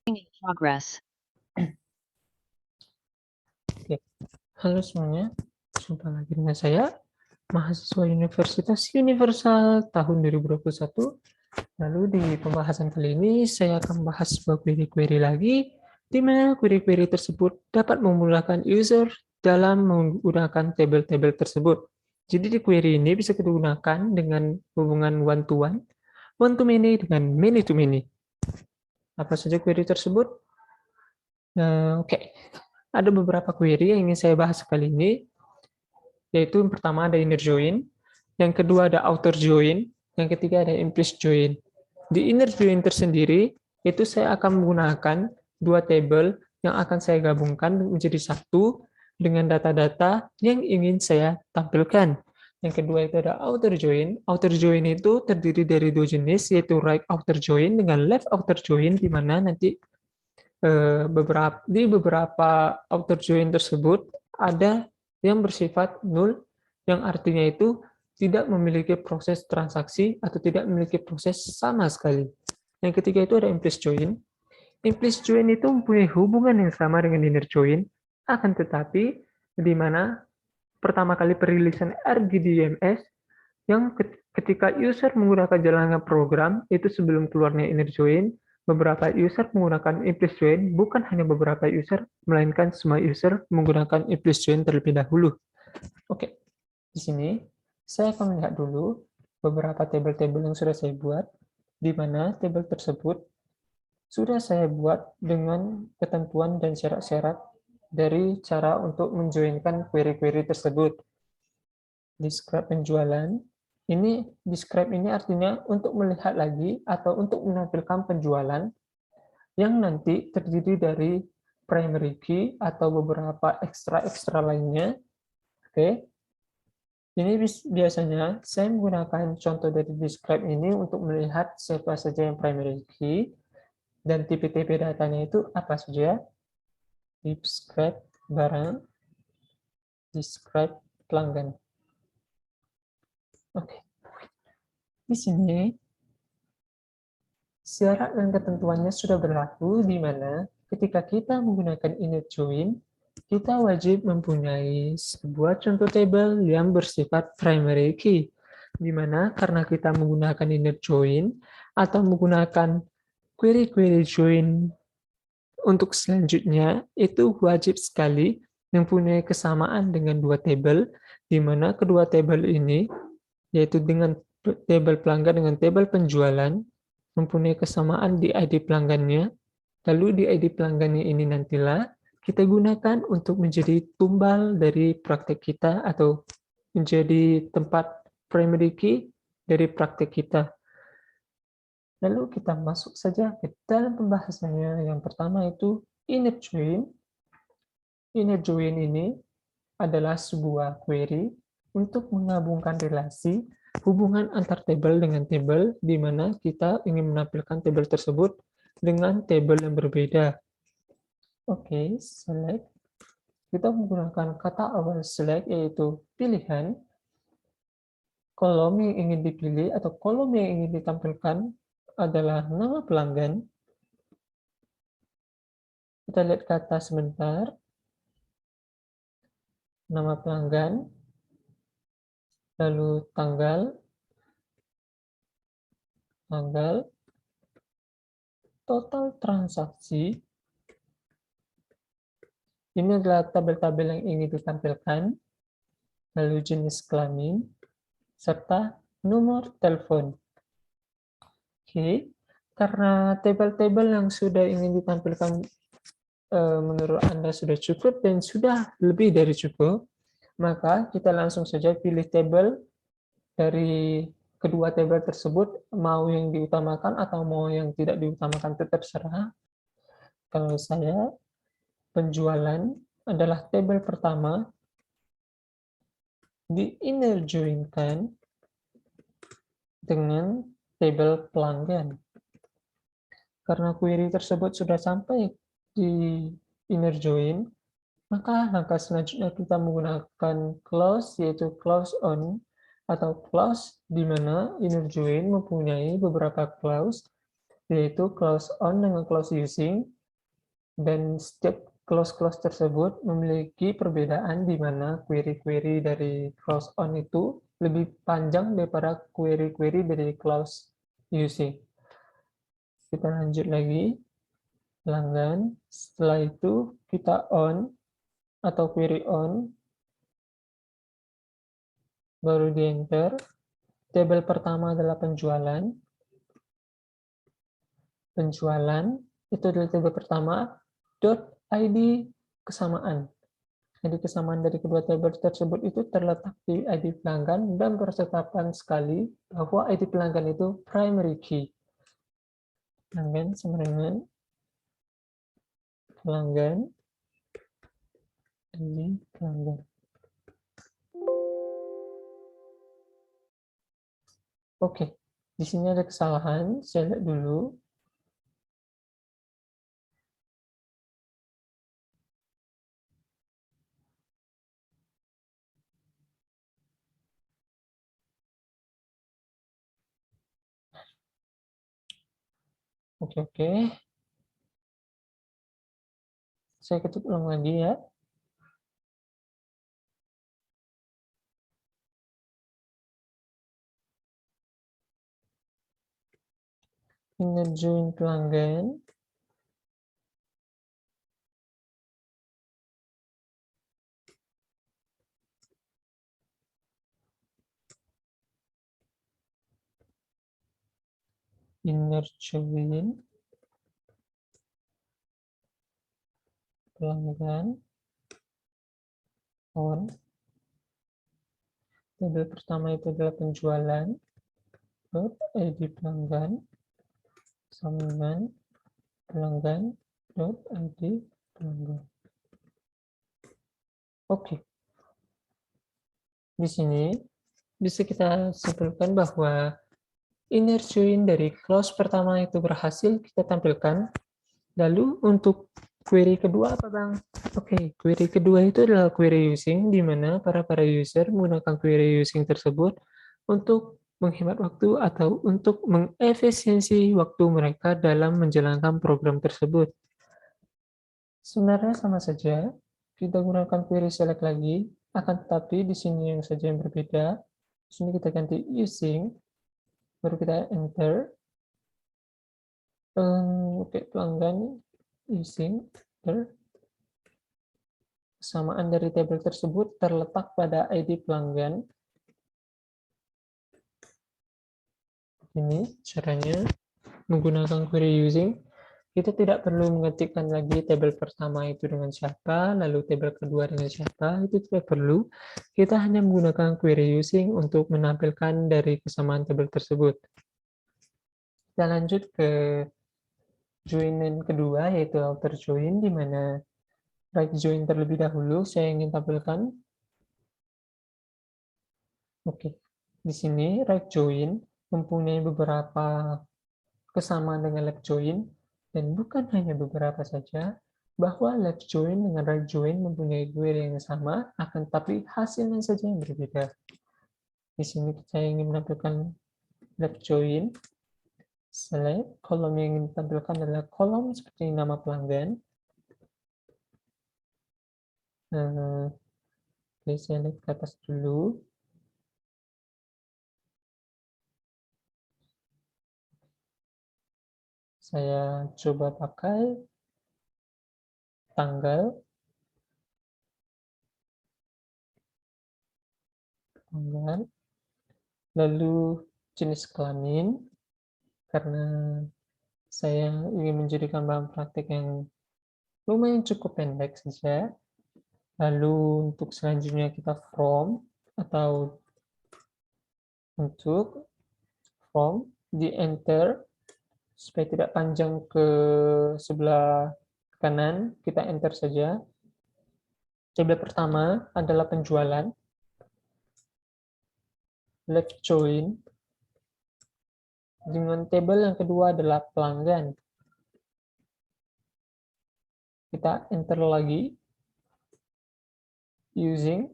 Progress. Oke. Halo semuanya, jumpa lagi dengan saya, mahasiswa Universitas Universal tahun 2021. Lalu di pembahasan kali ini saya akan membahas sebuah query-query lagi, di mana query-query tersebut dapat memudahkan user dalam menggunakan tabel-tabel tersebut. Jadi di query ini bisa digunakan dengan hubungan one-to-one, one-to-many, dengan many-to-many. Apa saja query tersebut? Oke. Ada beberapa query yang ingin saya bahas kali ini, yaitu yang pertama ada inner join, yang kedua ada outer join, yang ketiga ada implicit join. Di inner join tersendiri, itu saya akan menggunakan dua table yang akan saya gabungkan menjadi satu dengan data-data yang ingin saya tampilkan. Yang kedua itu ada outer join. Outer join itu terdiri dari dua jenis, yaitu right outer join dengan left outer join, di mana nanti beberapa outer join tersebut ada yang bersifat null, yang artinya itu tidak memiliki proses transaksi atau tidak memiliki proses sama sekali. Yang ketiga itu ada implicit join. Implicit join itu mempunyai hubungan yang sama dengan inner join, akan tetapi di mana pertama kali perilisan RGDMS yang ketika user menggunakan jalannya program itu sebelum keluarnya inner join, beberapa user menggunakan implicit join, bukan hanya beberapa user, melainkan semua user menggunakan implicit join terlebih dahulu. Oke, di sini saya akan melihat dulu beberapa tabel-tabel yang sudah saya buat, di mana tabel tersebut sudah saya buat dengan ketentuan dan syarat-syarat dari cara untuk menjoinkan query-query tersebut. Describe penjualan, ini describe ini artinya untuk melihat lagi atau untuk menampilkan penjualan yang nanti terdiri dari primary key atau beberapa ekstra lainnya. Oke. Ini biasanya saya menggunakan contoh dari describe ini untuk melihat siapa saja yang primary key dan tipe-tipe datanya itu apa saja. Describe barang, describe pelanggan. Oke. Di sini syarat dan ketentuannya sudah berlaku, di mana ketika kita menggunakan inner join, kita wajib mempunyai sebuah contoh table yang bersifat primary key, di mana karena kita menggunakan inner join atau menggunakan query-query join untuk selanjutnya, itu wajib sekali mempunyai kesamaan dengan dua table, di mana kedua table ini, yaitu dengan table pelanggan dengan table penjualan, mempunyai kesamaan di ID pelanggannya, lalu di ID pelanggannya ini nantilah kita gunakan untuk menjadi tumbal dari praktek kita atau menjadi tempat primary key dari praktek kita. Lalu kita masuk saja ke dalam pembahasannya. Yang pertama itu inner join. Inner join ini adalah sebuah query untuk menggabungkan relasi hubungan antar table dengan table, di mana kita ingin menampilkan table tersebut dengan table yang berbeda. Oke, select. Kita menggunakan kata awal select, yaitu pilihan. Kolom yang ingin dipilih atau kolom yang ingin ditampilkan adalah nama pelanggan. Kita lihat ke atas sebentar. Nama pelanggan, lalu tanggal, total transaksi. Ini adalah tabel-tabel yang ingin ditampilkan, lalu jenis kelamin, serta nomor telepon. Oke, karena tabel-tabel yang sudah ingin ditampilkan menurut Anda sudah cukup dan sudah lebih dari cukup, maka kita langsung saja pilih tabel dari kedua tabel tersebut, mau yang diutamakan atau mau yang tidak diutamakan, tetap terserah. Kalau saya, penjualan adalah tabel pertama, di inner join-kan dengan tabel pelanggan. Karena query tersebut sudah sampai di inner join, maka langkah selanjutnya kita menggunakan clause, yaitu clause on atau clause di mana inner join mempunyai beberapa clause, yaitu clause on dengan clause using, Dan setiap clause-clause tersebut memiliki perbedaan di mana query-query dari clause on itu lebih panjang daripada query-query dari clause using. Kita lanjut lagi, pelanggan. Setelah itu kita on atau query on, baru di enter. Tabel pertama adalah penjualan. Penjualan itu adalah tabel pertama, .id kesamaan. Jadi kesamaan dari kedua tabel tersebut itu terletak di ID pelanggan dan bertetapan sekali bahwa ID pelanggan itu primary key. Pelanggan sama dengan pelanggan ID pelanggan. Oke, di sini ada kesalahan. Saya lihat dulu. Oke. Saya ketik ulang lagi ya. Inner join pelanggan. Inner join pelanggan on. Tabel pertama itu adalah penjualan. .id pelanggan sama dengan pelanggan.id pelanggan. Oke. Di sini bisa kita simpulkan bahwa inner join dari clause pertama itu berhasil kita tampilkan. Lalu untuk query kedua apa, Bang? Oke, query kedua itu adalah query using, di mana para user menggunakan query using tersebut untuk menghemat waktu atau untuk mengefisiensi waktu mereka dalam menjalankan program tersebut. Sebenarnya sama saja, kita gunakan query select lagi, akan tetapi di sini yang saja yang berbeda. Di sini kita ganti using, baru kita enter. Oke, pelanggan using, enter. Kesamaan dari tabel tersebut terletak pada ID pelanggan. Ini caranya menggunakan query using. Kita tidak perlu mengetikkan lagi tabel pertama itu dengan siapa, lalu tabel kedua dengan siapa, itu tidak perlu. Kita hanya menggunakan query using untuk menampilkan dari kesamaan tabel tersebut. Kita lanjut ke join kedua, yaitu outer join, di mana right join terlebih dahulu saya ingin tampilkan. Oke, di sini right join mempunyai beberapa kesamaan dengan left join, dan bukan hanya beberapa saja, bahwa left join dengan right join mempunyai query yang sama, akan tetapi hasilnya saja yang berbeda. Di sini saya ingin menampilkan left join, select, kolom yang ingin ditampilkan adalah kolom seperti nama pelanggan. Oke, saya lihat ke atas dulu. Saya coba pakai tanggal, lalu jenis kelamin, karena saya ingin menjadikan bahan praktik yang lumayan cukup pendek saja. Lalu untuk selanjutnya kita from, atau untuk from di enter, supaya tidak panjang ke sebelah kanan, kita enter saja. Tabel pertama adalah penjualan, left join, dengan tabel yang kedua adalah pelanggan. Kita enter lagi, using,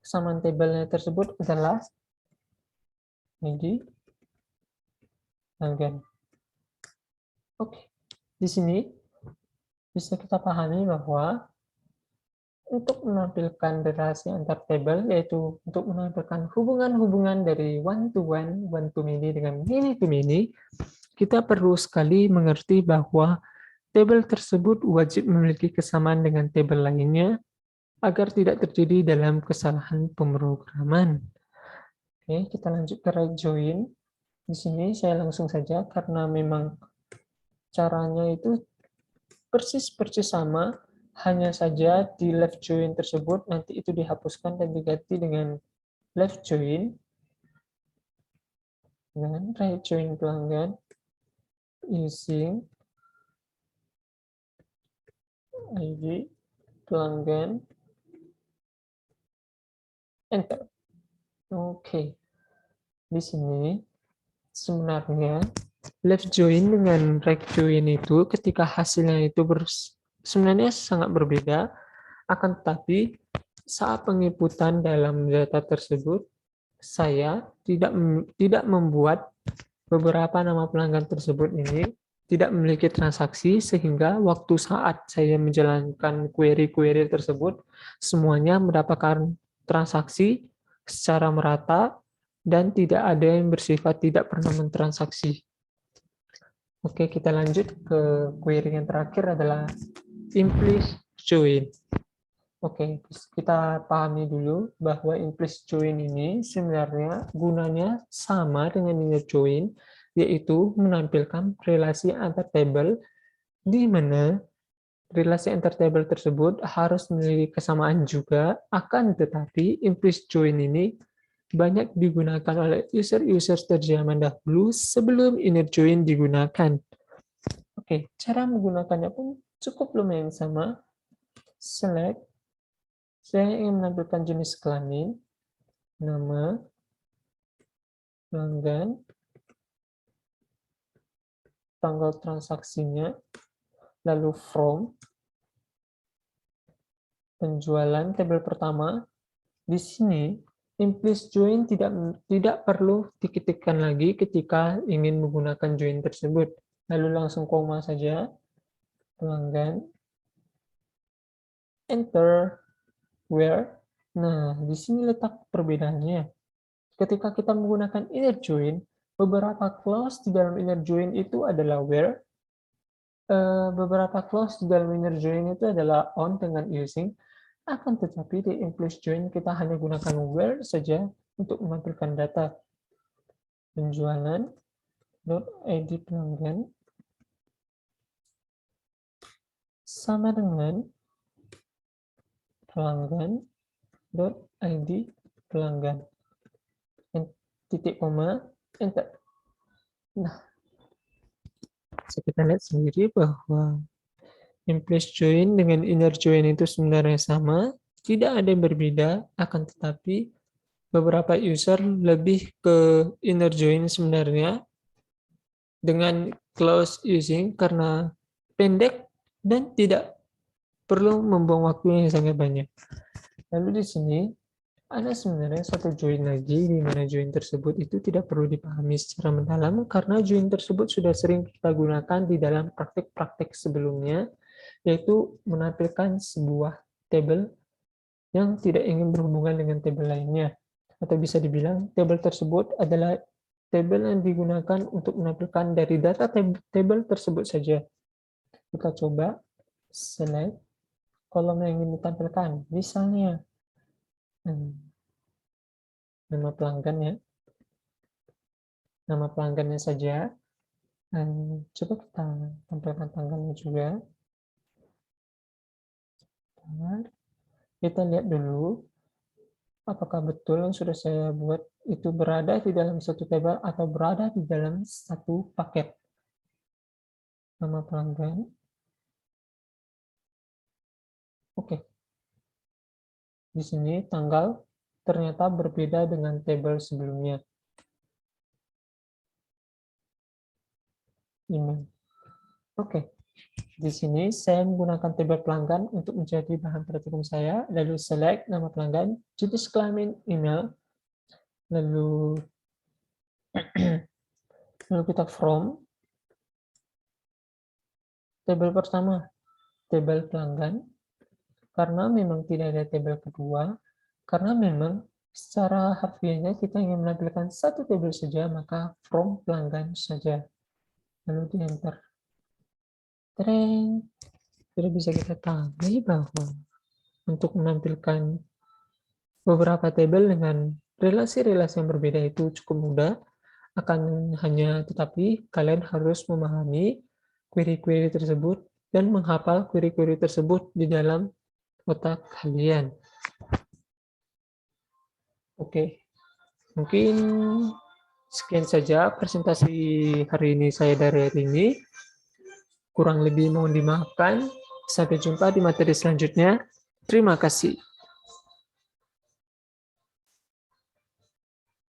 kesamaan tabelnya tersebut adalah ID pelanggan. Oke, Di sini bisa kita pahami bahwa untuk menampilkan relasi antar tabel, yaitu untuk menampilkan hubungan-hubungan dari one to many dengan many to many, kita perlu sekali mengerti bahwa tabel tersebut wajib memiliki kesamaan dengan tabel lainnya agar tidak terjadi dalam kesalahan pemrograman. Oke, kita lanjut ke right join. Di sini saya langsung saja karena memang caranya itu persis sama, hanya saja di left join tersebut nanti itu dihapuskan dan diganti dengan left join dengan right join pelanggan using ID pelanggan, enter. Oke. Di sini sebenarnya left join dengan right join itu ketika hasilnya itu sebenarnya sangat berbeda, akan tetapi saat penginputan dalam data tersebut saya tidak membuat beberapa nama pelanggan tersebut ini tidak memiliki transaksi, sehingga waktu saat saya menjalankan query-query tersebut semuanya mendapatkan transaksi secara merata dan tidak ada yang bersifat tidak pernah mentransaksi. Oke, kita lanjut ke query yang terakhir adalah implicit join. Oke, kita pahami dulu bahwa implicit join ini sebenarnya gunanya sama dengan inner join, yaitu menampilkan relasi antar tabel di mana relasi antar tabel tersebut harus memiliki kesamaan juga, akan tetapi implicit join ini banyak digunakan oleh user-user terjaman dahulu sebelum inner join digunakan. Oke, cara menggunakannya pun cukup lumayan sama. Select, saya ingin menampilkan jenis kelamin, nama, pelanggan, tanggal transaksinya, lalu from, penjualan tabel pertama. Di sini, implicit join tidak perlu diketikkan lagi ketika ingin menggunakan join tersebut. Lalu langsung koma saja, pelanggan, enter, where. Nah, di sini letak perbedaannya. Ketika kita menggunakan inner join, beberapa clause di dalam inner join itu adalah where, beberapa clause di dalam inner join itu adalah on dengan using, akan tetapi di implicit join kita hanya gunakan where saja untuk menampilkan data. Penjualan, .id pelanggan, sama dengan pelanggan, .id pelanggan. Titik koma, enter. Nah, kita lihat sendiri bahwa implicit join dengan inner join itu sebenarnya sama, tidak ada yang berbeda, akan tetapi beberapa user lebih ke inner join sebenarnya dengan clause using karena pendek dan tidak perlu membuang waktu yang sangat banyak. Lalu di sini ada sebenarnya satu join lagi, di mana join tersebut itu tidak perlu dipahami secara mendalam karena join tersebut sudah sering kita gunakan di dalam praktik-praktik sebelumnya, yaitu menampilkan sebuah tabel yang tidak ingin berhubungan dengan tabel lainnya. Atau bisa dibilang, tabel tersebut adalah tabel yang digunakan untuk menampilkan dari data tabel tersebut saja. Kita coba select kolom yang ingin ditampilkan. Misalnya, nama pelanggan ya. Nama pelanggannya saja. Coba kita tampilkan tanggalnya juga. Kita lihat dulu apakah betul yang sudah saya buat itu berada di dalam satu tabel atau berada di dalam satu paket. Nama pelanggan. Oke. Di sini tanggal ternyata berbeda dengan tabel sebelumnya. Email. Oke. Di sini saya menggunakan tabel pelanggan untuk menjadi bahan perhitungan saya, lalu select nama pelanggan, jenis kelamin email, lalu kita from, tabel pertama, tabel pelanggan, karena memang tidak ada tabel kedua, karena memang secara harfiahnya kita ingin menampilkan satu tabel saja, maka from pelanggan saja. Lalu di enter. Tereng. Sudah bisa kita tandai bahwa untuk menampilkan beberapa tabel dengan relasi-relasi yang berbeda itu cukup mudah, tetapi kalian harus memahami query-query tersebut dan menghafal query-query tersebut di dalam otak kalian. Oke, mungkin sekian saja presentasi hari ini saya dari hari ini. Kurang lebih mohon dimaafkan. Sampai jumpa di materi selanjutnya. Terima kasih.